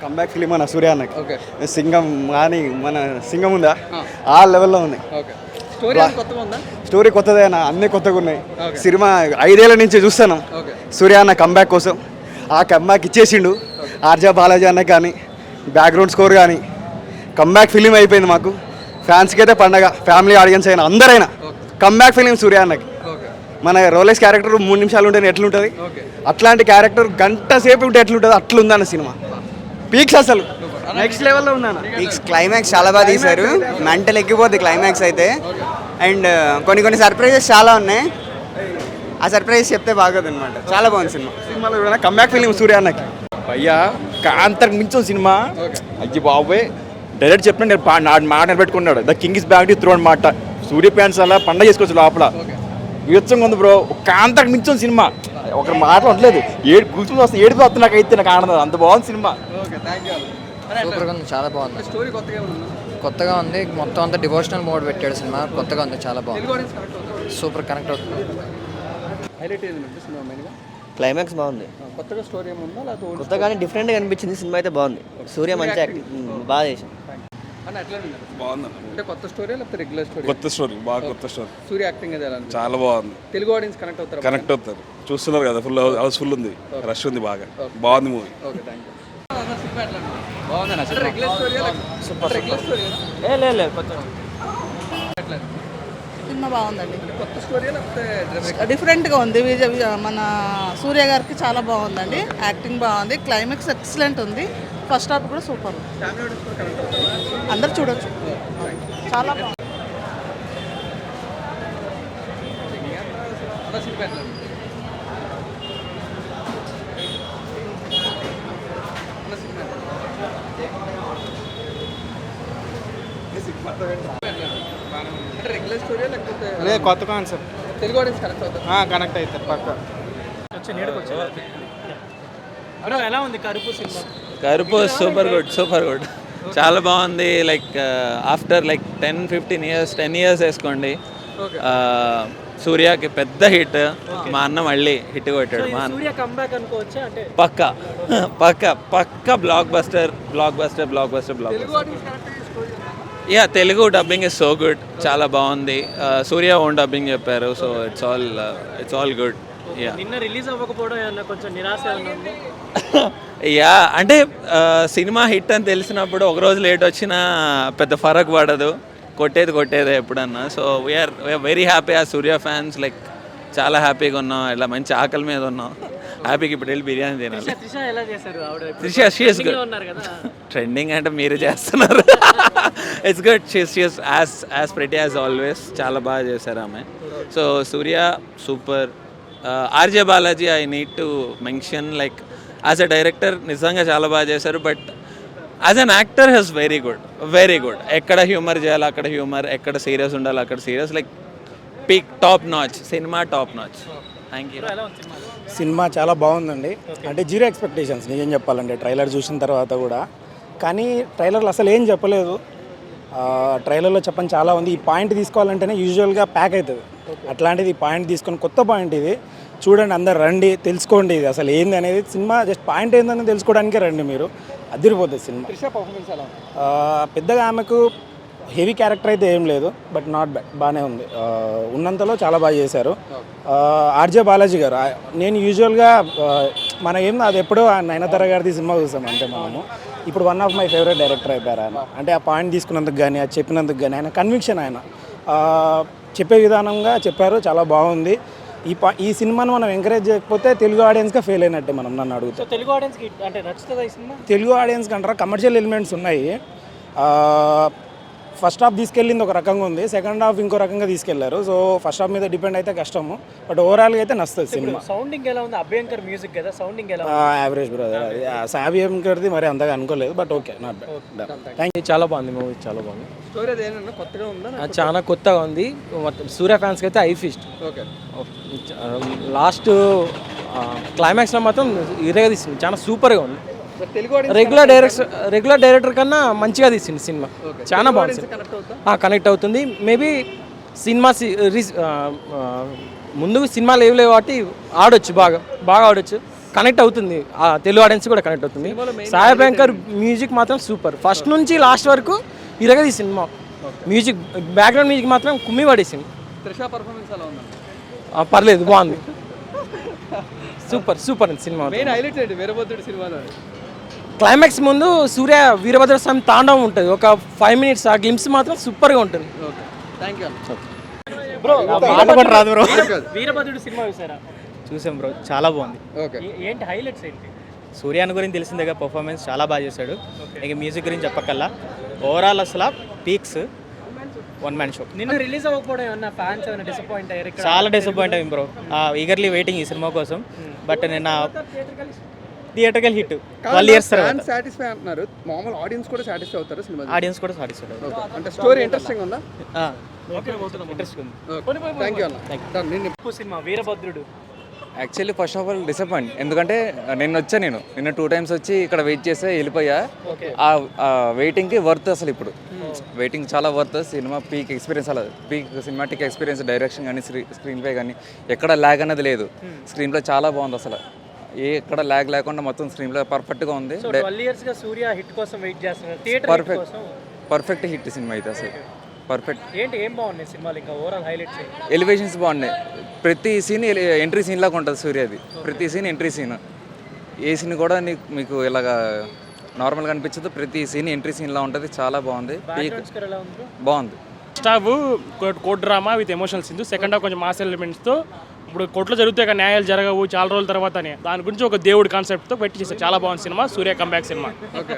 Comeback film అన్న సూర్య అన్నకి సింగం కానీ మన సింగం ఉందా ఆ లెవెల్లో ఉంది. స్టోరీ కొత్తదే అన్న, అన్నీ కొత్తగా ఉన్నాయి. సినిమా 5 ఏళ్ల నుంచి చూస్తాను సూర్య అన్న కంబ్యాక్ కోసం. ఆ కంబ్యాక్ ఇచ్చేసిండు. ఆర్జే బాలాజీ అన్న కానీ బ్యాక్గ్రౌండ్ స్కోర్ కానీ కంబ్యాక్ ఫిలిం అయిపోయింది మాకు. ఫ్యాన్స్కి అయితే పండగ, ఫ్యామిలీ ఆడియన్స్ అయినా అందరైనా కంబ్యాక్ ఫిలిం సూర్య అన్నకి. మన రోలెక్స్ క్యారెక్టర్ 3 నిమిషాలు ఉంటే ఎట్లుంటుంది, అట్లాంటి క్యారెక్టర్ గంట సేపు ఉంటే ఎట్లుంటుంది అట్లుందన్న సినిమా. పీక్స్ అసలు నెక్స్ట్ లెవెల్లో ఉందన్న. పీక్స్ క్లైమాక్స్ చాలా బాగా తీశారు, మెంటల్ ఎక్కిపోద్ది క్లైమాక్స్ అయితే. అండ్ కొన్ని సర్ప్రైజెస్ చాలా ఉన్నాయి, ఆ సర్ప్రైజ్ చెప్తే బాగోదు అనమాట. చాలా బాగుంది సినిమా. సినిమాలో కంబ్యాక్ ఫిలిం సూర్య అన్నకి. అయ్యా కాంతకు మించిన సినిమా. అయ్యి బాబోయ్, డైరెక్ట్ చెప్పిన నేను మాట నిలబెట్టుకున్నాడు. The king is back to throne మాట. సూర్య ఫ్యాన్స్ అలా పండగ చేసుకోవచ్చు లోపల. వివత్సంగా ఉంది బ్రో. కాంతకు మించిన సినిమా, ఒక మాట ఉండలేదు. కూర్చుని వస్తుంది, ఏడుపు వస్తుంది నాకైతే. నాకు ఆనందం, అంత బాగుంది సినిమా. సూపర్గా ఉంది, చాలా బాగుంది. కొత్తగా ఉంది, మొత్తం అంతా డివోషనల్ మోడ్ పెట్టాడు సినిమా. కొత్తగా ఉంది, చాలా బాగుంది. సూపర్ కనెక్ట్ అవుతుంది. క్లైమాక్స్ బాగుంది. కొత్తగానే డిఫరెంట్గా అనిపించింది సినిమా అయితే. బాగుంది. సూర్య మంచి యాక్టింగ్ బాగా చేశాడు. కొత్త స్టోరీ లేకపోతే రెగ్యులర్ స్టోరీ? కొత్త స్టోరీ, బాగా కొత్త స్టోరీ. సూర్య యాక్టింగ్ అది చాలా బాగుంది. తెలుగు ఆడియన్స్ కనెక్ట్ అవుతారు. చూస్తున్నారు కదా, ఫుల్ హౌస్ఫుల్ ఉంది, రష్ ఉంది, బాగా బాగుంది మూవీ. సినిమా బాగుందండి, డిఫరెంట్గా ఉంది. మన సూర్య గారికి చాలా బాగుందండి, యాక్టింగ్ బాగుంది, క్లైమాక్స్ ఎక్సలెంట్ ఉంది, ఫస్ట్ హాఫ్ కూడా సూపర్. అందరు చూడొచ్చు, చాలా బాగుంది. రెగ్యులర్ స్టోరీ లేకపోతే లేదు, కొత్త కాన్సెప్ట్. తెలుగు ఆడియన్స్ కనెక్ట్ అవుతారు పక్క. ఎలా ఉంది కరుపు సినిమా? కరుపు సూపర్ గుడ్ చాలా బాగుంది. Like after like 10-15 years 10 years వేసుకోండి. సూర్యకి పెద్ద హిట్. మా అన్న మళ్ళీ హిట్ కొట్టాడు. మా పక్క block buster. Yeah, Telugu dubbing is so good, చాలా బాగుంది. సూర్య ఓన్ డబ్బింగ్ చెప్పారు, so it's all good. Yeah, నిన్న రిలీజ్ అవ్వకపోవడం ఏమన్నా కొంచెం నిరాశ ఉంది? యా, అంటే సినిమా హిట్ అని తెలిసినప్పుడు ఒక రోజు లేట్ వచ్చినా పెద్ద ఫరక్ పడదు, కొట్టేదే ఎప్పుడన్నా. సో వీఆర్ వెరీ హ్యాపీ ఆ సూర్య ఫ్యాన్స్. లైక్ చాలా హ్యాపీగా ఉన్నాం, ఇలా మంచి ఆకలి మీద ఉన్నాం. హ్యాపీగా ఇప్పుడు వెళ్ళి బిర్యానీ తినాలి. Trisha she is good. ట్రెండింగ్ అంటే మీరే చేస్తున్నారు. It's good. She's as pretty as always. చాలా బాగా చేశారు ఆమె. So Surya super. RJ Balaji I need to mention, like as a director నిజంగా చాలా బాగా చేశారు. But as an actor he's very good. ఎక్కడ హ్యూమర్ చేయాలి అక్కడ హ్యూమర్, ఎక్కడ సీరియస్ ఉండాలి అక్కడ serious. Like peak, top notch cinema, top notch. Thank you. Cinema చాలా బాగుందండి. అంటే జీరో ఎక్స్పెక్టేషన్స్ నిజం చెప్పాలంటే ట్రైలర్ చూసిన తర్వాత కూడా. కానీ ట్రైలర్లో అసలు ఏం చెప్పలేదు. ట్రైలర్లో చెప్పని చాలా ఉంది. ఈ పాయింట్ తీసుకోవాలంటేనే యూజువల్గా ప్యాక్ అవుతుంది. అట్లాంటిది ఈ పాయింట్ తీసుకొని, కొత్త పాయింట్ ఇది. చూడండి, అందరు రండి, తెలుసుకోండి ఇది అసలు ఏంది అనేది. సినిమా జస్ట్ పాయింట్ ఏందని తెలుసుకోవడానికే రండి మీరు. అదిరిపోతుంది సినిమా. పెద్దగా ఆమెకు హెవీ క్యారెక్టర్ అయితే ఏం లేదు, బట్ నాట్ బ్యాడ్, బాగానే ఉంది. ఉన్నంతలో చాలా బాగా చేశారు. ఆర్జే బాలాజీ గారు, నేను యూజువల్గా మన ఏం అది ఎప్పుడో నయనతార గారిది సినిమా చూసాం అంతే మనము. ఇప్పుడు one of my favourite director అయిపోయారు ఆయన. అంటే ఆ పాయింట్ తీసుకున్నందుకు కానీ, అది చెప్పినందుకు కానీ, ఆయన కన్విక్షన్, ఆయన చెప్పే విధానంగా చెప్పారు, చాలా బాగుంది. ఈ సినిమాను మనం ఎంకరేజ్ చేయకపోతే తెలుగు ఆడియన్స్గా ఫెయిల్ అయినట్టే మనం, నన్ను అడుగుతాం. తెలుగు ఆడియన్స్కి అంటే నచ్చుతుంది ఈ సినిమా? తెలుగు ఆడియన్స్కి అంటారా, కమర్షియల్ ఎలిమెంట్స్ ఉన్నాయి. ఫస్ట్ హాఫ్ తీసుకెళ్ళింది ఒక రకంగా ఉంది, సెకండ్ హాఫ్ ఇంకో రకంగా తీసుకెళ్లారు. సో ఫస్ట్ హాఫ్ మీద డిపెండ్ అయితే కష్టము, బట్ ఓవరాల్గా అయితే నచ్చుతుంది సినిమా. సౌండింగ్ ఎలా ఉంది? అభ్యంకర్ మ్యూజిక్ కదా, సౌండింగ్ ఎలా? Average brother. అది అభ్యంకర్ది మరి అంతగా అనుకోలేదు, but okay, not bad. Thank you. చాలా బాగుంది మూవీ, చాలా బాగుంది. స్టోరీ ఏమన్నా కొత్తగా ఉందా? చాలా కొత్తగా ఉంది. సూర్య ఫ్యాన్స్కి అయితే ఐ ఫీస్ట్. ఓకే, లాస్ట్ క్లైమాక్స్లో మాత్రం ఇరేగా తీసింది, చాలా సూపర్గా ఉంది. రెగ్యులర్ డైరెక్టర్ కన్నా మంచిగా తీసింది సినిమా, చాలా బాగుంది. కనెక్ట్ అవుతుంది. మేబీ సినిమా ముందు సినిమాలు ఏవి లేవు కాబట్టి ఆడొచ్చు, బాగా ఆడొచ్చు. కనెక్ట్ అవుతుంది, ఆ తెలుగు ఆడియన్స్ కూడా కనెక్ట్ అవుతుంది. సాయి అభ్యంకర్ మ్యూజిక్ మాత్రం సూపర్, ఫస్ట్ నుంచి లాస్ట్ వరకు ఇరగది సినిమా. మ్యూజిక్ బ్యాక్గ్రౌండ్ మ్యూజిక్ మాత్రం కుమ్మి పడేసింది. త్రిష పర్ఫార్మెన్స్ ఎలా ఉందండి? పర్లేదు, బాగుంది, సూపర్ అండి సినిమా. మెయిన్ హైలైట్స్ ఏంటి వీరభద్రుడి సినిమాలో? క్లైమాక్స్ ముందు సూర్య వీరభద్ర స్వామి తాండవం ఉంటుంది, ఒక 5 minutes ఆ గ్లిమ్స్ మాత్రం సూపర్గా ఉంటుంది. Okay, thank you. బ్రో రాదు బ్రో. వీరభద్రుడు సినిమా చూసారా? చూసాం బ్రో, చాలా బాగుంది. ఓకే, ఏంటి హైలైట్స్ ఏంటి? సూర్యాన్ గురించి తెలిసిందేగా, పర్ఫార్మెన్స్ చాలా బాగా చేశాడు. ఇక మ్యూజిక్ గురించి చెప్పకల్లా, ఓవరాల్ అసలు పీక్స్, వన్ మ్యాన్ షో. నిన్న రిలీజ్ అవ్వకపోవడం ఏమన్నా ఫ్యాన్స్ ఏమైనా డిసప్పాయింట్ అయ్యారు? చాలా డిసప్పాయింట్ అయ్యింది బ్రో. ఈగర్లీ వెయిటింగ్ ఈ సినిమా కోసం. బట్ నిన్న థియేటర్కల్ హిట్ 12 years తర్వాత. సాటిస్ఫై అంటున్నారు, మామూలు ఆడియన్స్ కూడా సాటిస్ఫై అవుతారు సినిమా? ఆడియన్స్ కూడా సాటిస్ఫైడ్. అంటే స్టోరీ ఇంట్రెస్టింగ్ ఉందా? ఇంట్రెస్ట్ ఉంది. థ్యాంక్ యూ అన్న. Cinema Veerabhadrudu actually first of all disappoint, ఎందుకంటే నిన్న 2 times వచ్చి ఇక్కడ వెయిట్ చేస్తే వెళ్ళిపోయా. ఆ వెయిటింగ్కి వర్త్, అసలు ఇప్పుడు వెయిటింగ్ చాలా వర్త్. సినిమా పీక్ ఎక్స్పీరియన్స్, అలా పీక్ సినిమాటిక్ ఎక్స్పీరియన్స్, డైరెక్షన్ కానీ స్క్రీన్ ప్లే కానీ ఎక్కడ ల్యాగ్ అనేది లేదు. స్క్రీన్ ప్లే చాలా బాగుంది, అసలు ఎక్కడ ల్యాగ్ లేకుండా మొత్తం స్క్రీన్ ప్లే పర్ఫెక్ట్గా ఉంది. పర్ఫెక్ట్ హిట్ సినిమా అయితే, అసలు పర్ఫెక్ట్. ఏం బాగున్నాయి సినిమాలు, ఇంకా ఓవరాల్ హైలైట్స్? ఎలివేషన్స్ బాగున్నాయి, ప్రతి సీన్ ఎంట్రీ సీన్ లాగా ఉంటుంది సూర్యది. ప్రతి సీన్ ఎంట్రీ సీన్, ఏ సీన్ కూడా మీకు ఇలాగా నార్మల్గా అనిపించదు, ప్రతి సీన్ ఎంట్రీ సీన్లా ఉంటుంది. చాలా బాగుంది, బాగుంది. First half court drama with emotional scenes, second half కొంచెం మాస్ ఎలిమెంట్స్తో. ఇప్పుడు కోర్టులో జరుగుతాయి కదా న్యాయాలు జరగవు చాలా రోజుల తర్వాతనే, దాని గురించి ఒక దేవుడి కాన్సెప్ట్తో పెట్టి చేస్తారు. చాలా బాగుంది సినిమా, సూర్య కంబ్యాక్ సినిమా. ఓకే.